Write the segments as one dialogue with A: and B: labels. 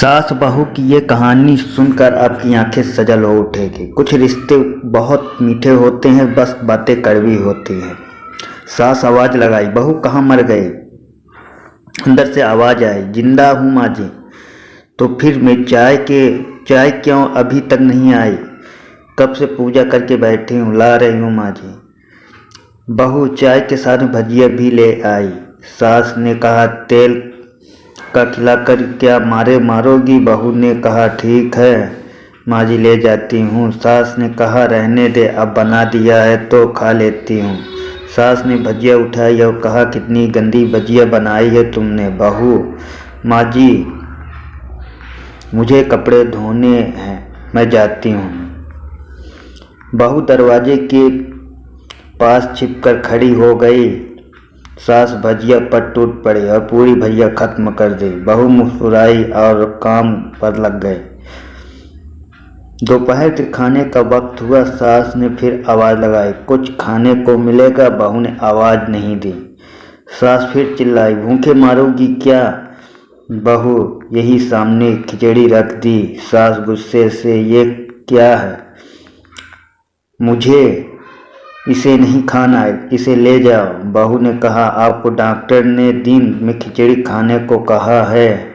A: सास बहू की ये कहानी सुनकर आपकी आंखें सजल हो उठेगी। कुछ रिश्ते बहुत मीठे होते हैं, बस बातें कड़वी होती हैं। सास आवाज़ लगाई, बहू कहाँ मर गई? अंदर से आवाज़ आई, जिंदा हूँ माँ जी। तो फिर मैं चाय क्यों अभी तक नहीं आई? कब से पूजा करके बैठी हूँ, ला रही हूँ माँ जी। बहू चाय के साथ भजिया भी ले आई। सास ने कहा, तेल का खिलाकर क्या मारोगी? बहू ने कहा, ठीक है माँ जी, ले जाती हूँ। सास ने कहा, रहने दे, अब बना दिया है तो खा लेती हूँ। सास ने भजिया उठाई और कहा, कितनी गंदी भजिया बनाई है तुमने बहू। माँ जी, मुझे कपड़े धोने हैं, मैं जाती हूँ। बहू दरवाजे के पास छिपकर खड़ी हो गई। सास भजिया पर टूट पड़ी और पूरी भजिया खत्म कर दी। बहू मुस्कुराई और काम पर लग गए। दोपहर के खाने का वक्त हुआ। सास ने फिर आवाज़ लगाई, कुछ खाने को मिलेगा? बहू ने आवाज़ नहीं दी। सास फिर चिल्लाई, भूखे मारोगी क्या? बहू यही सामने खिचड़ी रख दी। सास गुस्से से, ये क्या है? मुझे इसे नहीं खाना है, इसे ले जाओ। बहू ने कहा, आपको डॉक्टर ने दिन में खिचड़ी खाने को कहा है,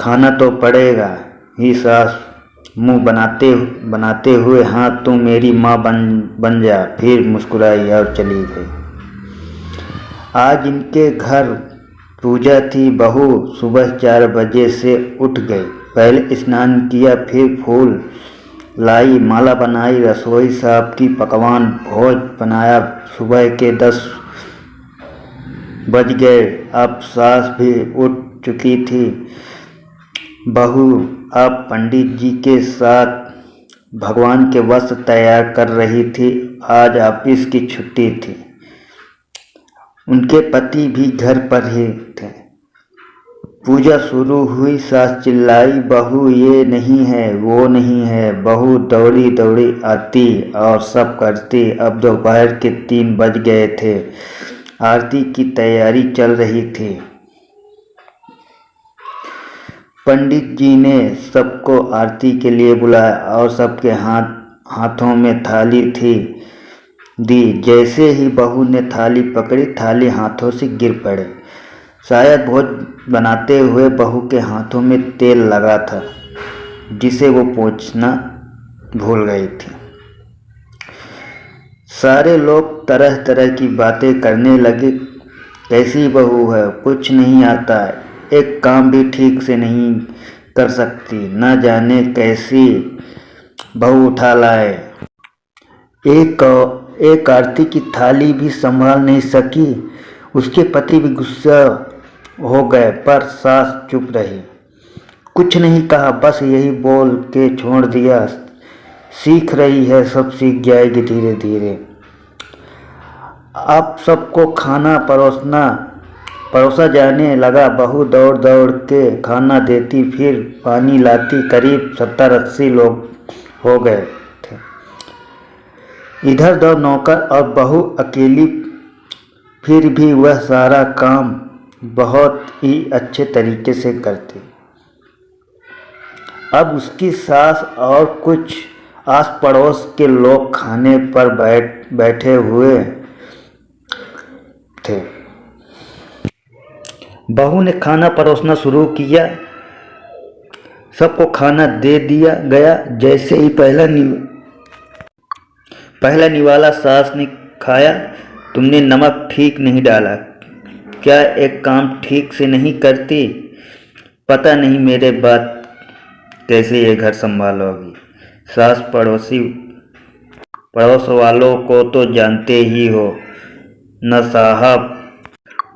A: खाना तो पड़ेगा ही। सास मुंह बनाते हुए, हाँ तू मेरी माँ बन जा। फिर मुस्कुराई और चली गई। आज इनके घर पूजा थी। बहू सुबह 4 बजे से उठ गई। पहले स्नान किया, फिर फूल लाई, माला बनाई, रसोई साफ की, पकवान भोज बनाया। सुबह के 10 बज गए। अब सास भी उठ चुकी थी। बहू अब पंडित जी के साथ भगवान के वस्त्र तैयार कर रही थी। आज ऑफिस की छुट्टी थी। उनके पति भी घर पर ही थे। पूजा शुरू हुई। सास चिल्लाई, बहू ये नहीं है, वो नहीं है। बहू दौड़ी दौड़ी आती और सब करती। अब दोपहर के 3 बज गए थे। आरती की तैयारी चल रही थी। पंडित जी ने सबको आरती के लिए बुलाया और सबके हाथों में थाली दी। जैसे ही बहू ने थाली पकड़ी, थाली हाथों से गिर पड़े। शायद भोज बनाते हुए बहू के हाथों में तेल लगा था, जिसे वो पोंछना भूल गई थी। सारे लोग तरह तरह की बातें करने लगे। कैसी बहू है, कुछ नहीं आता है, एक काम भी ठीक से नहीं कर सकती, न जाने कैसी बहू उठा लाए। एक आरती की थाली भी संभाल नहीं सकी। उसके पति भी गुस्सा हो गए, पर सास चुप रही, कुछ नहीं कहा, बस यही बोल के छोड़ दिया, सीख रही है, सब सीख जाएगी धीरे धीरे। अब सबको खाना परोसा जाने लगा। बहू दौड़ दौड़ के खाना देती, फिर पानी लाती। करीब 70-80 लोग हो गए थे। इधर 2 नौकर और बहू अकेली, फिर भी वह सारा काम बहुत ही अच्छे तरीके से करती। अब उसकी सास और कुछ आस पड़ोस के लोग खाने पर बैठे हुए थे। बहू ने खाना परोसना शुरू किया। सबको खाना दे दिया गया। जैसे ही पहला निवाला सास ने खाया, तुमने नमक ठीक नहीं डाला, क्या एक काम ठीक से नहीं करती? पता नहीं मेरे बात कैसे ये घर संभालोगी। सास पड़ोस वालों को तो जानते ही हो न साहब,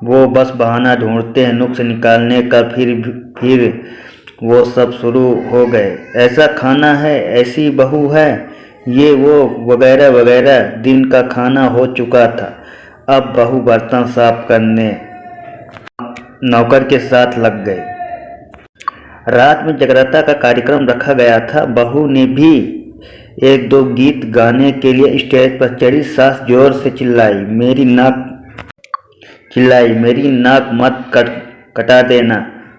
A: वो बस बहाना ढूंढते हैं नुक्स निकालने का। फिर वो सब शुरू हो गए, ऐसा खाना है, ऐसी बहू है, ये वो वगैरह वगैरह। दिन का खाना हो चुका था। अब बहू बर्तन साफ करने नौकर के साथ लग गए। रात में जागरता का कार्यक्रम रखा गया था। बहू ने भी 1-2 गीत गाने के लिए स्टेज पर चढ़ी। सास जोर से चिल्लाई, मेरी नाक मत कटा देना,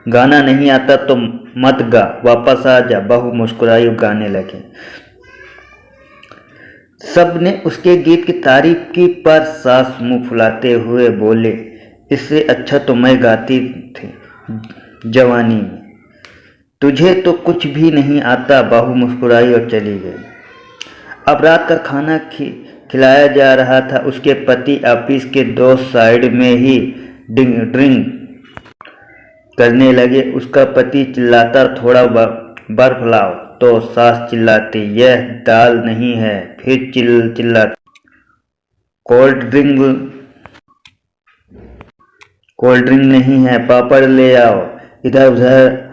A: गाना नहीं आता तो मत गा, वापस आ जा। बहू मुस्कुराई और गाने लगे। सब ने उसके गीत की तारीफ की, पर सास मुंह फुलाते हुए बोले, इससे अच्छा तो मैं गाती थी जवानी में। तुझे तो कुछ भी नहीं आता। बहू मुस्कुराई और चली गई। अब रात का खाना खिलाया जा रहा था। उसके पति ऑफिस के दोस्त साइड में ही ड्रिंक करने लगे। उसका पति चिल्लाता, थोड़ा बर्फ लाओ, तो सास चिल्लाती, यह दाल नहीं है। फिर चिल्लाती, कोल्ड ड्रिंक नहीं है, पापड़ ले आओ। इधर उधर।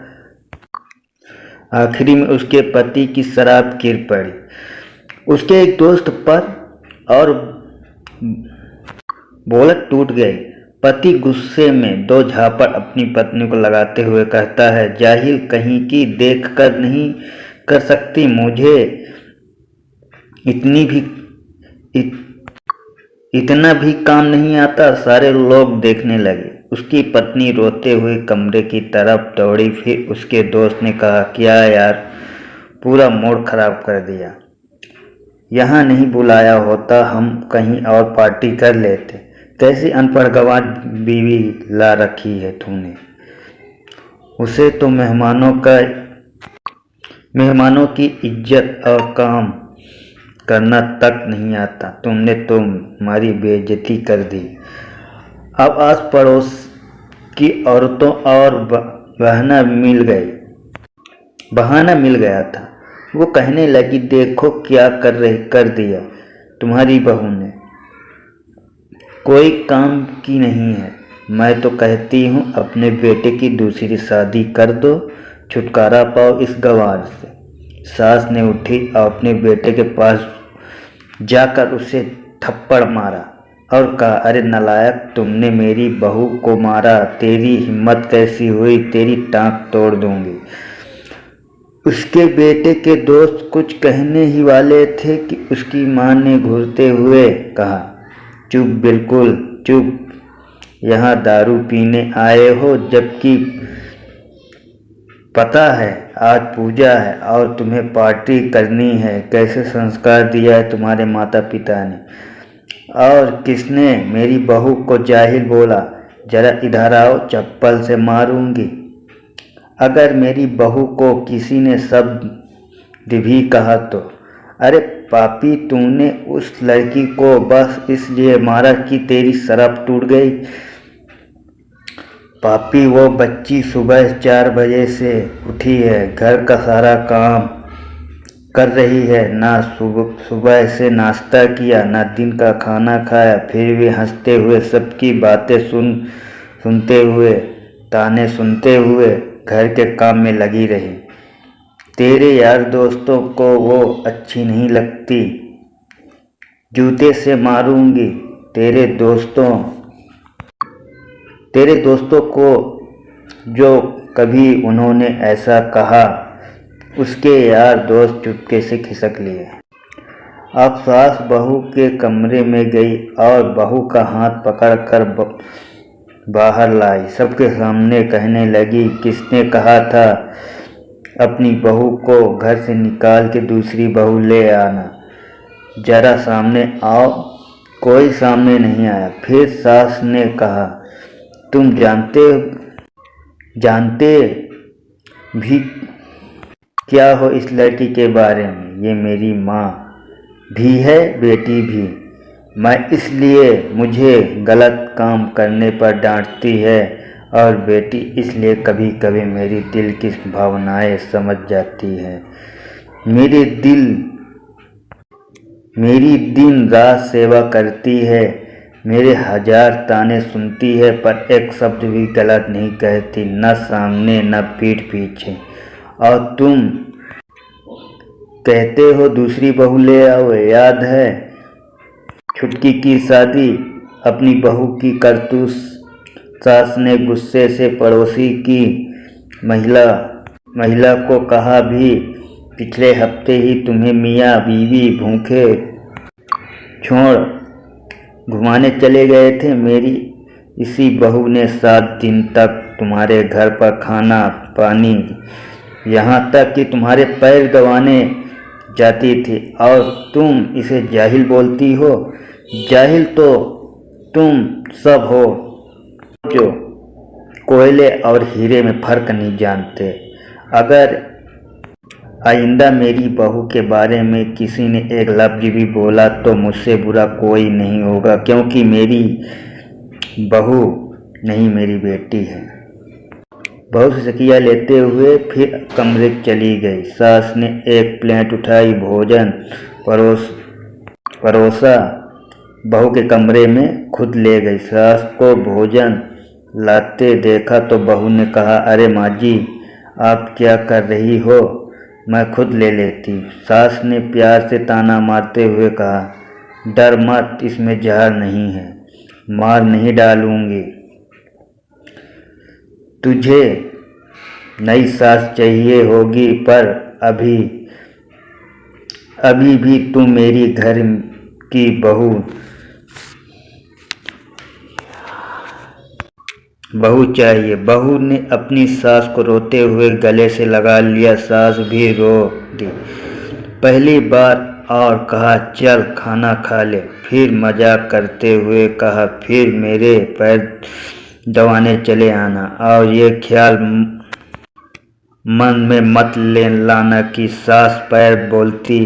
A: आखिरी में उसके पति की शराब गिर पड़ी उसके एक दोस्त पर और बोलत टूट गई। पति गुस्से में दो झापड़ अपनी पत्नी को लगाते हुए कहता है, जाहिल कहीं की, देख कर नहीं कर सकती। मुझे इतना भी काम नहीं आता। सारे लोग देखने लगे। उसकी पत्नी रोते हुए कमरे की तरफ दौड़ी। फिर उसके दोस्त ने कहा, क्या यार, पूरा मूड खराब कर दिया। यहाँ नहीं बुलाया होता, हम कहीं और पार्टी कर लेते। कैसी अनपढ़ गंवार बीवी ला रखी है तूने। उसे तो मेहमानों की इज्जत और काम करना तक नहीं आता। तुमने तो हमारी बेइज्जती कर दी। अब आस पड़ोस की औरतों और बहाना मिल गया था। वो कहने लगी, देखो क्या कर दिया तुम्हारी बहू ने, कोई काम की नहीं है। मैं तो कहती हूँ अपने बेटे की दूसरी शादी कर दो, छुटकारा पाओ इस गंवार से। सास ने उठी और अपने बेटे के पास जाकर उसे थप्पड़ मारा और कहा, अरे नालायक, तुमने मेरी बहू को मारा। तेरी हिम्मत कैसी हुई, तेरी टांग तोड़ दूंगी। उसके बेटे के दोस्त कुछ कहने ही वाले थे कि उसकी मां ने घूरते हुए कहा, चुप, बिल्कुल चुप। यहाँ दारू पीने आए हो, जबकि पता है आज पूजा है और तुम्हें पार्टी करनी है। कैसे संस्कार दिया है तुम्हारे माता पिता ने। और किसने मेरी बहू को जाहिल बोला। जरा इधर आओ, चप्पल से मारूंगी। अगर मेरी बहू को किसी ने शब्द भी कहा तो। अरे पापी, तूने उस लड़की को बस इसलिए मारा कि तेरी शराब टूट गई। पापी, वो बच्ची सुबह 4 बजे से उठी है, घर का सारा काम कर रही है, ना सुबह से नाश्ता किया, ना दिन का खाना खाया, फिर भी हंसते हुए सबकी बातें सुनते हुए, ताने सुनते हुए घर के काम में लगी रही। तेरे यार दोस्तों को वो अच्छी नहीं लगती। जूते से मारूंगी। तेरे दोस्तों को जो कभी उन्होंने ऐसा कहा, उसके यार दोस्त चुपके से खिसक लिए। अब सास बहू के कमरे में गई और बहू का हाथ पकड़कर बाहर लाई। सबके सामने कहने लगी, किसने कहा था अपनी बहू को घर से निकाल के दूसरी बहू ले आना। जरा सामने आओ। कोई सामने नहीं आया। फिर सास ने कहा, तुम जानते भी क्या हो इस लड़की के बारे में। ये मेरी माँ भी है, बेटी भी। मैं इसलिए मुझे गलत काम करने पर डांटती है और बेटी इसलिए कभी कभी मेरी दिल की भावनाएं समझ जाती है। मेरी दिन रात सेवा करती है, मेरे 1000 ताने सुनती है, पर एक शब्द भी गलत नहीं कहती, न सामने न पीठ पीछे। और तुम कहते हो दूसरी बहू ले आओ। याद है छुटकी की शादी, अपनी बहू की करतूत। सास ने गुस्से से पड़ोसी की महिला को कहा, भी पिछले हफ्ते ही तुम्हें मियाँ बीवी भूखे छोड़ घुमाने चले गए थे। मेरी इसी बहू ने 7 दिन तक तुम्हारे घर पर खाना पानी, यहाँ तक कि तुम्हारे पैर दबाने जाती थी, और तुम इसे जाहिल बोलती हो। जाहिल तो तुम सब हो जो कोयले और हीरे में फ़र्क नहीं जानते। अगर आइंदा मेरी बहू के बारे में किसी ने एक लफ्ज़ भी बोला तो मुझसे बुरा कोई नहीं होगा, क्योंकि मेरी बहू नहीं, मेरी बेटी है। बहू से शकिया लेते हुए फिर कमरे चली गई। सास ने एक प्लेट उठाई, भोजन परोसा, बहू के कमरे में खुद ले गई। सास को भोजन लाते देखा तो बहू ने कहा, अरे माँ जी, आप क्या कर रही हो, मैं खुद ले लेती। सास ने प्यार से ताना मारते हुए कहा, डर मत, इसमें जहर नहीं है, मार नहीं डालूंगी। तुझे नई सास चाहिए होगी, पर अभी भी तू मेरी घर की बहू चाहिए। बहू ने अपनी सास को रोते हुए गले से लगा लिया। सास भी रो दी पहली बार और कहा, चल खाना खा ले। फिर मजाक करते हुए कहा, फिर मेरे पैर दबाने चले आना, और ये ख्याल मन में मत ले लाना कि सास पैर बोलती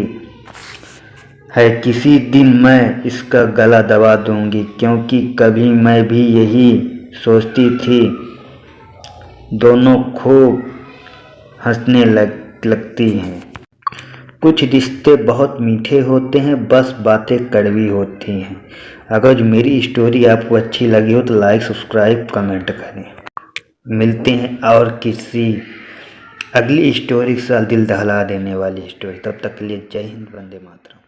A: है किसी दिन मैं इसका गला दबा दूंगी, क्योंकि कभी मैं भी यही सोचती थी। दोनों खूब हंसने लगती हैं। कुछ रिश्ते बहुत मीठे होते हैं, बस बातें कड़वी होती हैं। अगर मेरी स्टोरी आपको अच्छी लगी हो तो लाइक सब्सक्राइब कमेंट करें। मिलते हैं और किसी अगली स्टोरी के साथ, दिल दहला देने वाली स्टोरी। तब तक के लिए जय हिंद, वंदे मातरम।